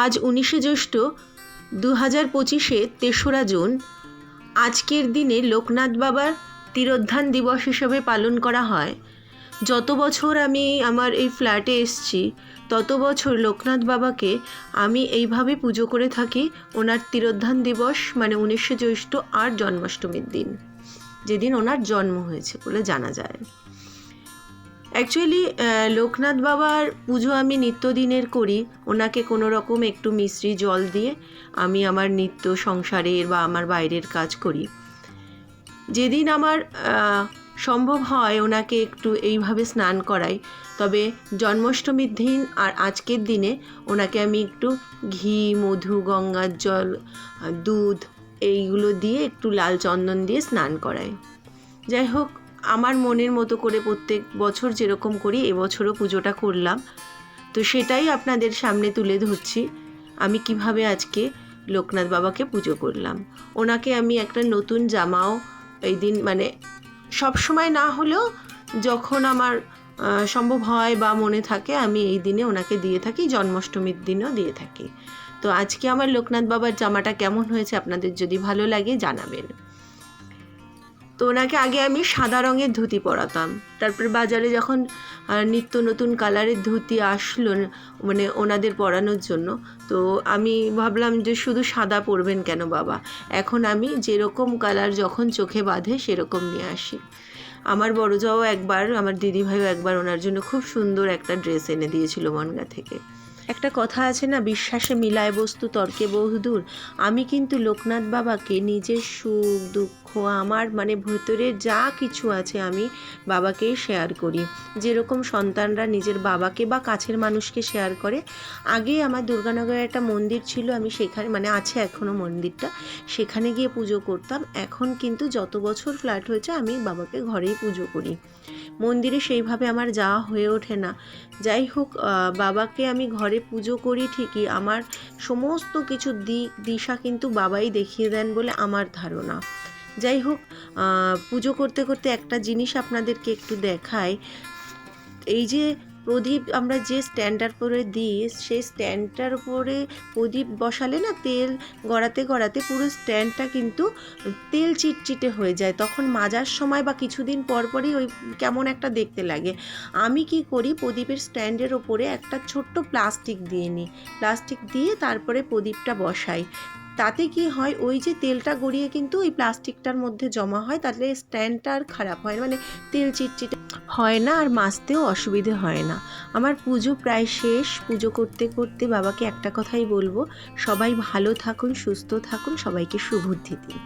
আজ 19শে জ্যৈষ্ঠ 2025 তেসরা জুন। আজকের দিনে লোকনাথ বাবার তিরোধান দিবস হিসেবে পালন করা হয়। যত বছর আমি আমার এই ফ্ল্যাটে এসেছি তত বছর লোকনাথ বাবাকে আমি এইভাবে পুজো করে থাকি। ওনার তিরোধান দিবস মানে 19শে জ্যৈষ্ঠ আর জন্মাষ্টমীর দিন, যেদিন ওনার জন্ম হয়েছে বলে জানা যায়। অ্যাকচুয়ালি লোকনাথ বাবার পুজো আমি নিত্যদিনের করি। ওনাকে কোনো রকম একটু মিশ্রি জল দিয়ে আমি আমার নিত্য সংসারের বা আমার বাইরের কাজ করি। যেদিন আমার সম্ভব হয় ওনাকে একটু এইভাবে স্নান করাই, তবে জন্মাষ্টমীর দিন আর আজকের দিনে ওনাকে আমি একটু ঘি, মধু, গঙ্গার জল, দুধ এইগুলো দিয়ে একটু লাল চন্দন দিয়ে স্নান করাই। যাই হোক, আমার মনের মতো করে প্রত্যেক বছর যেরকম করি এবছরও পুজোটা করলাম, তো সেটাই আপনাদের সামনে তুলে ধরছি আমি কিভাবে আজকে লোকনাথ বাবাকে পুজো করলাম। ওনাকে আমি একটা নতুন জামাও এই দিন, মানে সব সময় না হলেও যখন আমার সম্ভব হয় বা মনে থাকে আমি এই দিনে ওনাকে দিয়ে থাকি, জন্মাষ্টমীর দিনও দিয়ে থাকি। তো আজকে আমার লোকনাথ বাবার জামাটা কেমন হয়েছে আপনাদের যদি ভালো লাগে জানাবেন। তো ওনাকে আগে আমি সাদা রঙের ধুতি পরাতাম, তারপর বাজারে যখন নিত্য নতুন কালারের ধুতি আসলো মানে ওনাদের পরানোর জন্য, তো আমি ভাবলাম যে শুধু সাদা পরবেন কেন বাবা, এখন আমি যেরকম কালার যখন চোখে বাঁধে সেরকম নিয়ে আসি। আমার বড় যাও একবার, আমার দিদিভাইও একবার ওনার জন্য খুব সুন্দর একটা ড্রেস এনে দিয়েছিল বনগাঁ থেকে। একটা কথা আছে না, বিশ্বাসে মিলায় বস্তু তর্কে বহুদূর। আমি কিন্তু লোকনাথ বাবাকে নিজের সুখ দুঃখ, আমার মানে ভেতরে যা কিছু আছে আমি বাবাকেই শেয়ার করি। যেরকম সন্তানরা নিজের বাবাকে বা কাছের মানুষকে শেয়ার করে। আগে আমার দুর্গানগরে একটা মন্দির ছিল, আমি সেখানে মানে আছে এখনও মন্দিরটা, সেখানে গিয়ে পুজো করতাম। এখন কিন্তু যত বছর ফ্ল্যাট হয়েছে আমি বাবাকে ঘরেই পুজো করি, মন্দিরে সেইভাবে আমার যাওয়া হয়ে ওঠে না। যাই হোক, বাবাকে আমি ঘরে পুজো করি ঠিকই, আমার সমস্ত কিছু দিক দিশা কিন্তু বাবাই দেখিয়ে দেন বলে আমার ধারণা। যাই হোক, পুজো করতে করতে একটা জিনিস আপনাদেরকে একটু দেখাই। এই যে প্রদীপ আমরা যে স্ট্যান্ডটার উপরে দিই, সেই স্ট্যান্ডটার উপরে প্রদীপ বসালে না তেল গড়াতে গড়াতে পুরো স্ট্যান্ডটা কিন্তু তেল চিটচিটে হয়ে যায়, তখন মাজার সময় বা কিছুদিন পর পরই ওই কেমন একটা দেখতে লাগে। আমি কি করি, প্রদীপের স্ট্যান্ডের ওপরে একটা ছোট্ট প্লাস্টিক দিয়ে নিই, প্লাস্টিক দিয়ে তারপরে প্রদীপটা বসাই। তাতে কি হয়, ওই যে তেলটা গড়িয়ে কিন্তু ওই প্লাস্টিকটার মধ্যে জমা হয়, তাহলে স্ট্যান্ডটা আর খারাপ হয়, মানে তেল চিটচিটে হয় না আর মাজতেও অসুবিধে হয় না। আমার পুজো প্রায় শেষ। পুজো করতে করতে বাবাকে একটা কথাই বলবো, সবাই ভালো থাকুন, সুস্থ থাকুন, সবাইকে শুভবুদ্ধি দিন।